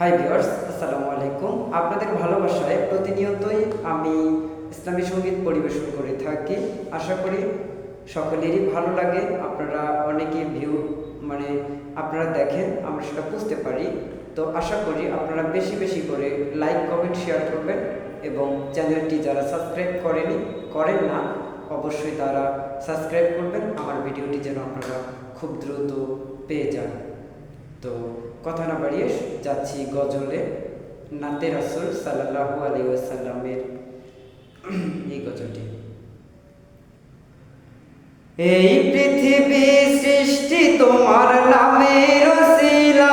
Hi viewers, আসসালামু আলাইকুম। আপনাদের ভালোবাসায় প্রতিনিয়তই আমি ইসলামী সঙ্গীত পরিবেশন করে থাকি। আশা করি সকলেরই ভালো লাগে। আপনারা অনেকে ভিউ আপনারা দেখেন, আমরা সেটা বুঝতে পারি। তো আশা করি আপনারা বেশি বেশি করে লাইক, কমেন্ট, শেয়ার করবেন এবং চ্যানেলটি যারা সাবস্ক্রাইব করেন না অবশ্যই তারা সাবস্ক্রাইব করবেন, আমার ভিডিওটি যেন আপনারা খুব দ্রুত পেয়ে যান। তো কথা না বাড়িয়ে যাচ্ছি গজলে। নাতে রাসূল সাল্লাল্লাহু আলাইহি ওয়াসাল্লামের এই গজলটি। এই পৃথিবী সৃষ্টি তোমার নামের উসিলায়,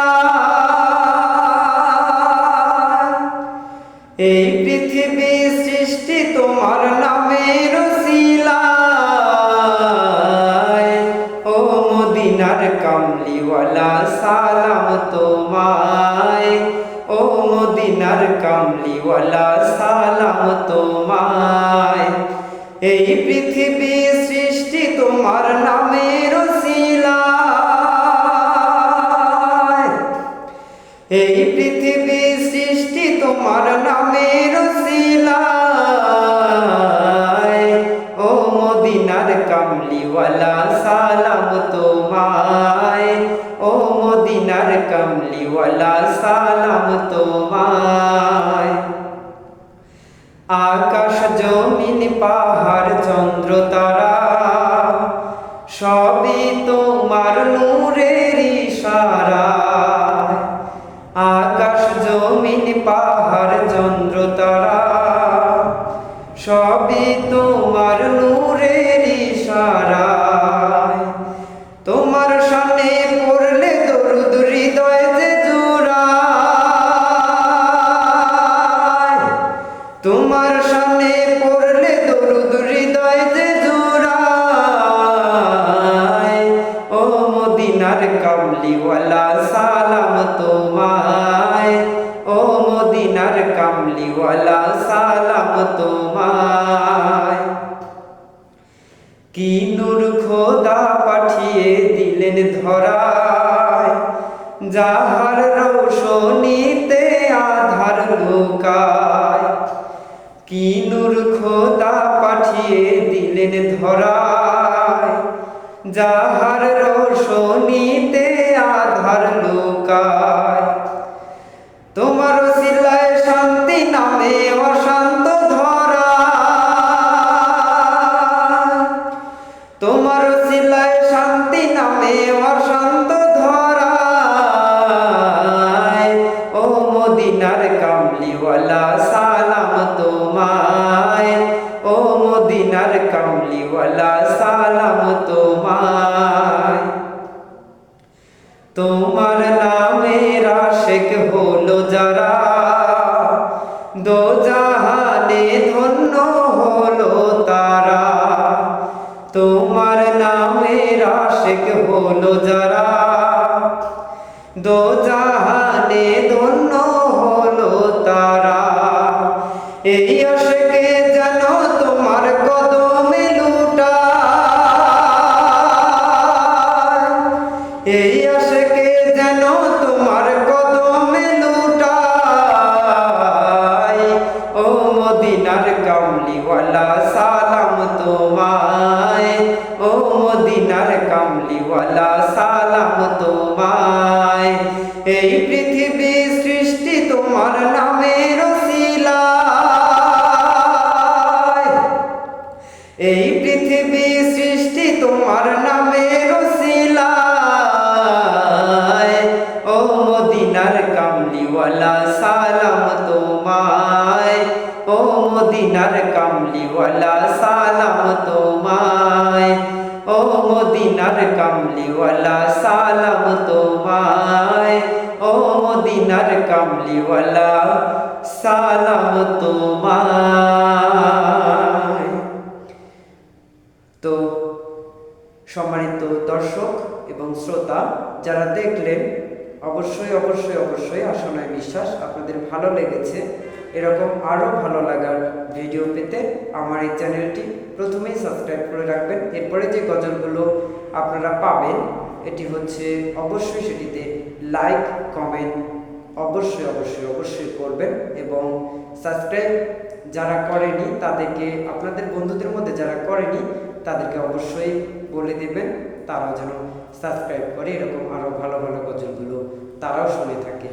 এই পৃথিবী সৃষ্টি তোমার নামের উসিলায়। ও মদিনার কামলিওয়ালা সালাম তোমায়, ও মদিনার কামলিওয়ালা সালাম তোমায়। এই পৃথিবী সৃষ্টি তোমার নামের উসিলায়, এই পৃথিবী সৃষ্টি তোমার নামের উসিলায়। ও মদিনার কামলিওয়ালা সালাম তোমায়, ও মদিনার কামলিওয়ালা সালাম তোমায়। আকাশ জমিন পাহাড় চন্দ্র তারা সবই তোমার নূরের ইশারায়। আকাশ জমিন পাহাড় চন্দ্র তারা সবই তোমার নূরের ইশারায়। তোমার শানে পড়লে দরুদ হৃদয় যে জোড়ায়, তোমার শানে পড়লে দরুদ হৃদয় যে জোড়ায়। ও মদিনার কামলিওয়ালা সালাম তোমায়, ও মদিনার কামলিওয়ালা সালাম তোমায়। কি নূর খোদা পাঠিয়ে দিলেন ধরায়, যাহার রৌশনীতে আধার লুকায়। কি নূর খোদা পাঠিয়ে দিলেন ধরায়, যাহার রৌশনীতে আধার লুকায়। তোমার উসিলায় শান্তি নামে অশান্ত ধরা, তোমার উসিলায় শান্তি নামে অশান্ত ধরায়। ও মদিনার কামলিওয়ালা সালাম তোমায়, ও মদিনার কামলিওয়ালা সালাম তোমায়। তোমার নামের আশিক হলো যারা, দোজাহানে ধন্য হলো তারা। তোমার নামের আশিক হলো যারা, দোজাহানে ধন্য হলো তারা। এই আশিকে যেন তোমার কদমে লুটায়, এই আশিকে যেন তোমার কদমে লুটায়। ও মদিনার কামলিওয়ালা সালাম তোমায়, ও মদিনার কামলিওয়ালা সালাম তোমায়। এই পৃথিবী সৃষ্টি তোমার নামের উসিলায়, এই পৃথিবী সৃষ্টি তোমার নামের উসিলায়। ও মদিনার কামলিওয়ালা সালাম তোমায়, ও মদিনার কামলিওয়ালা সালাম তোমায়, ও মদিনার কামলিওয়ালা সালাম তোমায়, ও মদিনার কামলিওয়ালা সালাম তোমায়। তো সম্মানিত দর্শক এবং শ্রোতা যারা দেখলেন, অবশ্যই অবশ্যই অবশ্যই আশা নয় বিশ্বাস আপনাদের ভালো লেগেছে। এরকম আরও ভালো লাগার ভিডিও পেতে আমার এই চ্যানেলটি প্রথমেই সাবস্ক্রাইব করে রাখবেন। এরপরে যে গজলগুলো আপনারা পাবেন এটি হচ্ছে অবশ্যই সেটিতে লাইক, কমেন্ট অবশ্যই অবশ্যই অবশ্যই করবেন এবং সাবস্ক্রাইব যারা করেনি তাদেরকে, আপনাদের বন্ধুদের মধ্যে যারা করেনি তাদেরকে অবশ্যই বলে দেবেন তারাও যেন সাবস্ক্রাইব করে, এরকম আরও ভালো ভালো গজলগুলো তারাও শুনে থাকে।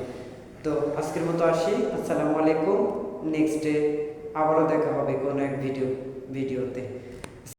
তো আজকের মতো আসি, আসসালামু আলাইকুম। নেক্সট ডে আবারও দেখা হবে কোনো এক ভিডিওতে।